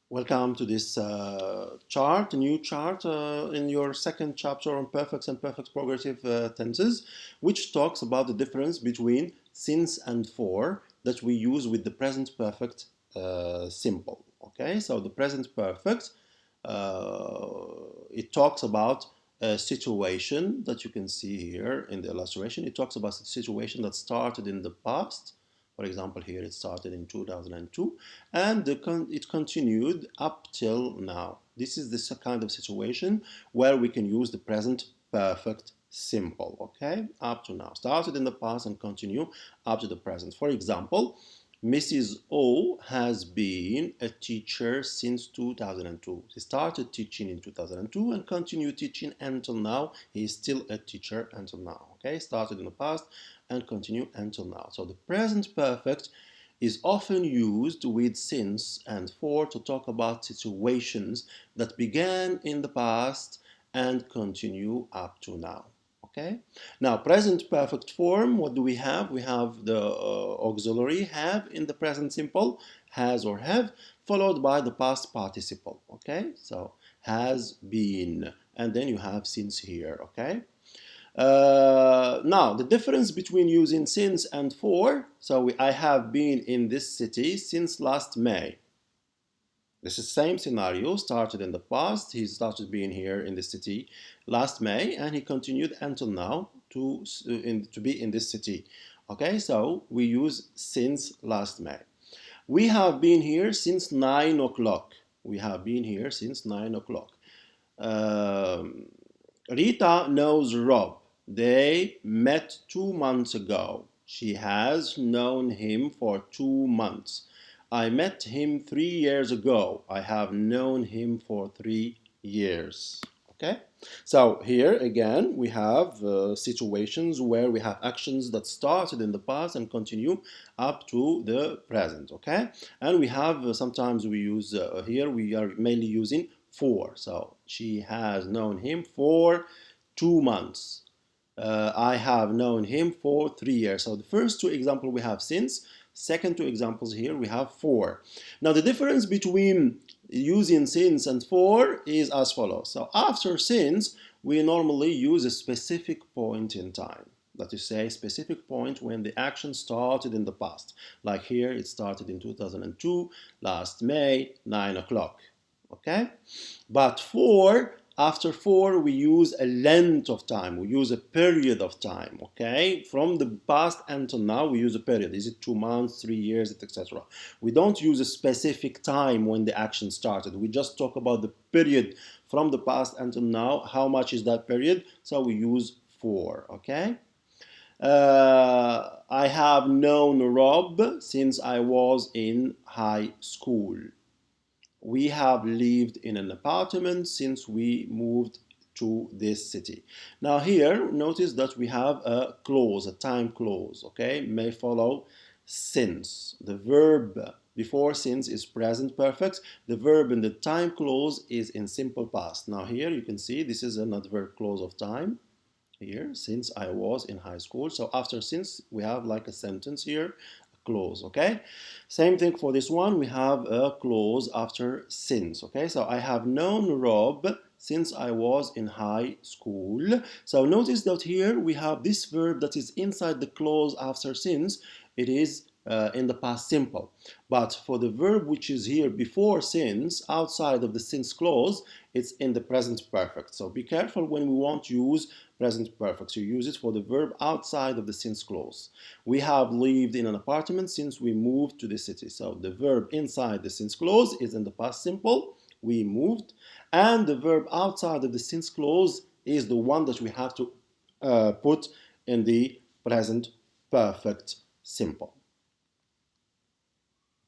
Welcome to this chart, a new chart in your second chapter on perfect and perfect progressive tenses, which talks about the difference between since and for that we use with the present perfect simple. Okay, so the present perfect, it talks about a situation that you can see here in the illustration. It talks about a situation that started in the past. For example, here it started in 2002 and it continued up till now. This is the kind of situation where we can use the present perfect simple, okay? Up to now. Started in the past and continue up to the present. For example, Mrs. O has been a teacher since 2002. She started teaching in 2002 and continued teaching until now. He is still a teacher until now. Okay, started in the past and continue until now. So the present perfect is often used with since and for to talk about situations that began in the past and continue up to now. Okay. Now, present perfect form, what do we have? We have the auxiliary have in the present simple, has or have, followed by the past participle. Okay, so has been, and then you have since here. Okay. Now, the difference between using since and for, so I have been in this city since last May. This is the same scenario, started in the past. He started being here in the city last May and he continued until now to be in this city. Okay, so we use since last May. We have been here since 9 o'clock. We have been here since 9 o'clock. Rita knows Rob. They met 2 months ago. She has known him for 2 months. I met him 3 years ago. I have known him for 3 years. Okay? So here again we have situations where we have actions that started in the past and continue up to the present. Okay? And we have sometimes we use here we are mainly using for. So she has known him for 2 months. I have known him for 3 years. So the first two examples we have since. Second two examples here we have for. Now the difference between using since and for is as follows. So after since, we normally use a specific point in time. That is, say, specific point when the action started in the past. Like here, it started in 2002, last May, 9 o'clock. Okay? But for, after for, we use a length of time. We use a period of time. Okay? From the past until now, we use a period. Is it 2 months, 3 years, etc.? We don't use a specific time when the action started. We just talk about the period from the past until now. How much is that period? So we use for. Okay? I have known Rob since I was in high school. We have lived in an apartment since we moved to this city. Now here, notice that we have a clause, a time clause, okay? May follow since. The verb before since is present perfect. The verb in the time clause is in simple past. Now here you can see this is an adverb clause of time. Here, since I was in high school. So after since, we have like a sentence here, clause, okay? Same thing for this one, we have a clause after since, okay? So I have known Rob since I was in high school. So notice that here we have this verb that is inside the clause after since. It is in the past simple. But for the verb which is here before since, outside of the since clause, it's in the present perfect. So be careful when we want to use present perfect. So you use it for the verb outside of the since clause. We have lived in an apartment since we moved to the city. So the verb inside the since clause is in the past simple. We moved. And the verb outside of the since clause is the one that we have to put in the present perfect simple.